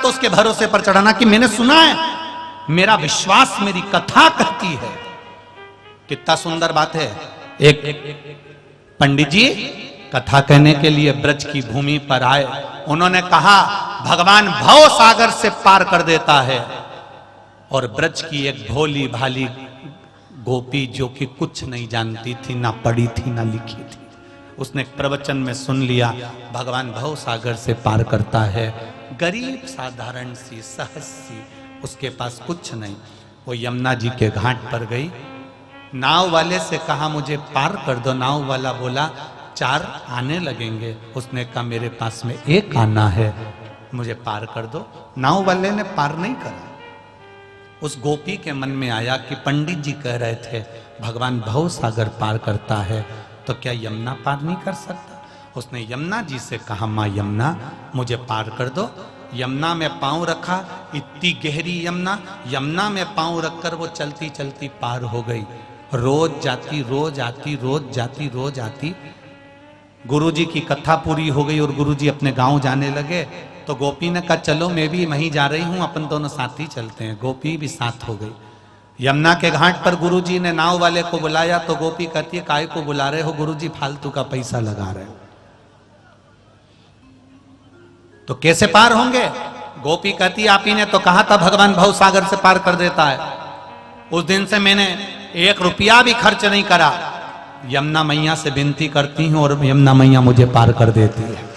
तो उसके भरोसे पर चढ़ाना कि मैंने सुना है, मेरा विश्वास मेरी कथा कहती है। कितना सुंदर बात है। एक पंडित जी कथा कहने के लिए ब्रज की भूमि पर आए। उन्होंने कहा भगवान भव सागर से पार कर देता है। और ब्रज की एक भोली भाली गोपी जो कि कुछ नहीं जानती थी, ना पढ़ी थी ना लिखी थी, उसने प्रवचन में सुन लिया भगवान भव सागर से पार करता है। गरीब साधारण सी सहज सी, उसके पास कुछ नहीं। वो यमुना जी के घाट पर गई, नाव वाले से कहा मुझे पार कर दो। नाव वाला बोला 4 आने लगेंगे। उसने कहा मेरे पास में 1 आना है, मुझे पार कर दो। नाव वाले ने पार नहीं करा। उस गोपी के मन में आया कि पंडित जी कह रहे थे भगवान भव सागर पार करता है, तो क्या यमुना पार नहीं कर सकता? उसने यमुना जी से कहा माँ यमुना मुझे पार कर दो। यमुना में पांव रखा, इतनी गहरी यमुना, यमुना में पांव रखकर वो चलती चलती पार हो गई। रोज जाती रोज आती, रोज जाती रोज आती। गुरुजी की कथा पूरी हो गई और गुरुजी अपने गांव जाने लगे। तो गोपी ने कहा चलो मैं भी वहीं जा रही हूं, अपन दोनों साथ ही चलते हैं। गोपी भी साथ हो गई। यमुना के घाट पर गुरुजी ने नाव वाले को बुलाया तो गोपी कहती है काय को बुला रहे हो गुरुजी, फालतू का पैसा लगा रहे हो। तो कैसे पार होंगे? गोपी कहती आप ही ने तो कहा था भगवान भव सागर से पार कर देता है। उस दिन से मैंने 1 रुपया भी खर्च नहीं करा। यमुना मैया से विनती करती हूं और यमुना मैया मुझे पार कर देती है।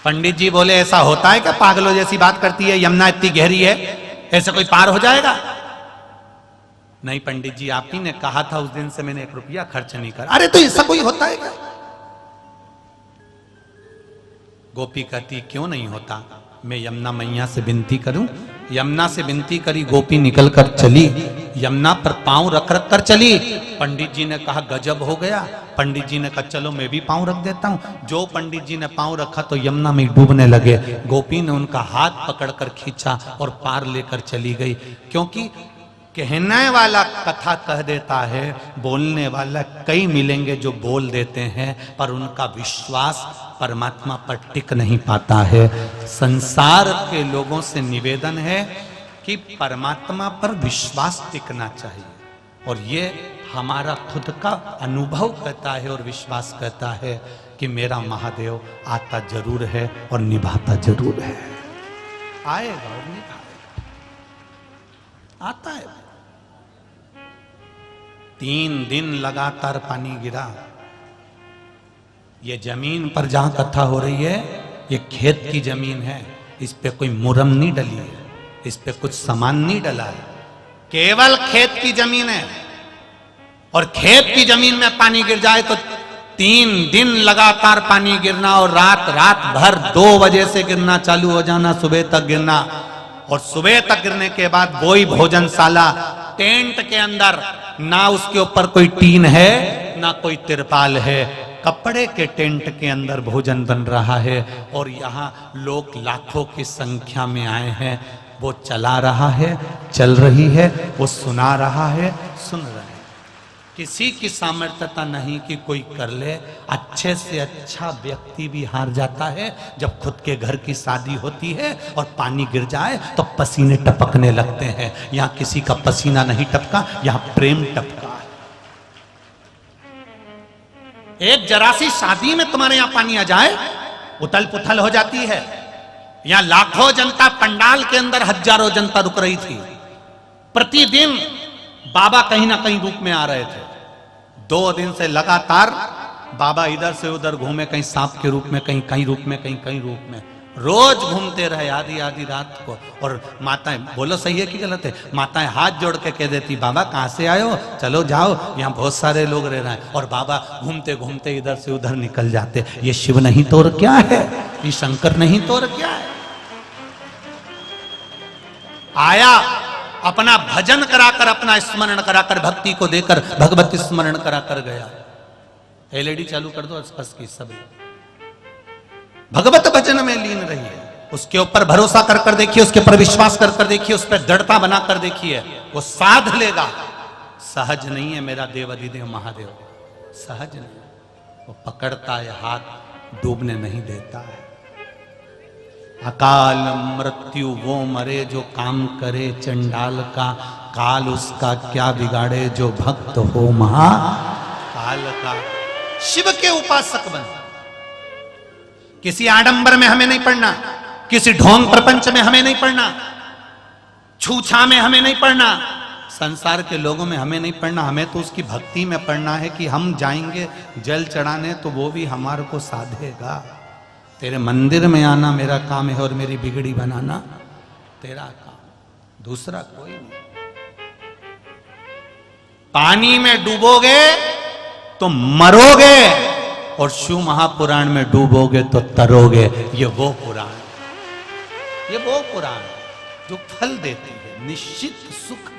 पंडित जी बोले ऐसा होता है क्या? पागलों जैसी बात करती है, यमुना इतनी गहरी है, ऐसे कोई पार हो जाएगा? नहीं पंडित जी, आप ही ने कहा था, उस दिन से मैंने 1 रुपया खर्च नहीं करा। अरे तो ऐसा कोई होता है क्या? गोपी कहती क्यों नहीं होता, मैं यमुना मैया से विनती करूं। यमुना से विनती करी, गोपी निकल कर चली, यमुना पर पांव रख रख कर चली। पंडित जी ने कहा गजब हो गया। पंडित जी ने कहा चलो मैं भी पांव रख देता हूं। जो पंडित जी ने पांव रखा तो यमुना में डूबने लगे। गोपी ने उनका हाथ पकड़कर खींचा और पार लेकर चली गई। क्योंकि कहने वाला कथा कह देता है, बोलने वाला कई मिलेंगे जो बोल देते हैं, पर उनका विश्वास परमात्मा पर टिक नहीं पाता है। संसार के लोगों से निवेदन है कि परमात्मा पर विश्वास टिकना चाहिए। और ये हमारा खुद का अनुभव कहता है और विश्वास कहता है कि मेरा महादेव आता जरूर है और निभाता जरूर है। आएगा और निभाएगा, आता है। 3 दिन लगातार पानी गिरा। ये जमीन पर जहां कथा हो रही है ये खेत की जमीन है, इस पे कोई मुरम नहीं डली है, इस पे कुछ सामान नहीं डला है, केवल खेत की जमीन है। और खेत की जमीन में पानी गिर जाए तो 3 दिन लगातार पानी गिरना और रात भर 2 बजे से गिरना चालू हो जाना, सुबह तक गिरना। और सुबह तक गिरने के बाद वही भोजनशाला टेंट के अंदर, ना उसके ऊपर कोई टीन है ना कोई तिरपाल है, कपड़े के टेंट के अंदर भोजन बन रहा है। और यहाँ लोग लाखों की संख्या में आए हैं। वो चला रहा है, चल रही है, वो सुना रहा है, सुन रहे हैं। किसी की सामर्थ्यता नहीं कि कोई कर ले। अच्छे से अच्छा व्यक्ति भी हार जाता है जब खुद के घर की शादी होती है और पानी गिर जाए तो पसीने टपकने लगते हैं। यहाँ किसी का पसीना नहीं टपका, यहाँ प्रेम टपका। एक जरा सी शादी में तुम्हारे यहाँ पानी आ जाए उथल पुथल हो जाती है। यहाँ लाखों जनता पंडाल के अंदर, हजारों जनता रुक रही थी। प्रतिदिन बाबा कहीं ना कहीं रूप में आ रहे थे। 2 दिन से लगातार बाबा इधर से उधर घूमे, कहीं सांप के रूप में, कहीं कहीं रूप में, कहीं कहीं रूप में, रोज घूमते रहे आधी आधी रात को। और माताएं, बोलो सही है कि गलत है, माताएं हाथ जोड़ के कह देती बाबा कहाँ से आए हो, चलो जाओ, यहाँ बहुत सारे लोग रह रहे हैं। और बाबा घूमते घूमते इधर से उधर निकल जाते। ये शिव नहीं तो और क्या है, ये शंकर नहीं तो और क्या है। आया, अपना भजन कराकर, अपना स्मरण कराकर, भक्ति को देकर भगवती स्मरण कराकर गया। एलईडी चालू कर दो आसपास की सब भगवत भजन में लीन रही है। उसके ऊपर भरोसा कर कर देखिए, उसके ऊपर विश्वास कर कर देखिए, उस पर दृढ़ता बना कर देखिए, वो साध लेगा। सहज नहीं है मेरा देव अधिदेव महादेव, सहज नहीं। वो पकड़ता है हाथ, डूबने नहीं देता है। अकाल मृत्यु वो मरे जो काम करे चंडाल का, काल उसका क्या बिगाड़े जो भक्त हो महाकाल का। शिव के उपासक बन, किसी आडंबर में हमें नहीं पड़ना, किसी ढोंग प्रपंच में हमें नहीं पड़ना, छूछा में हमें नहीं पड़ना, संसार के लोगों में हमें नहीं पड़ना। हमें तो उसकी भक्ति में पड़ना है कि हम जाएंगे जल चढ़ाने तो वो भी हमारे को साधेगा। तेरे मंदिर में आना मेरा काम है और मेरी बिगड़ी बनाना तेरा काम, दूसरा कोई नहीं। पानी में डूबोगे तो मरोगे और शिव महापुराण में डूबोगे तो तरोगे। ये वो पुराण, ये वो पुराण जो फल देती है, निश्चित सुख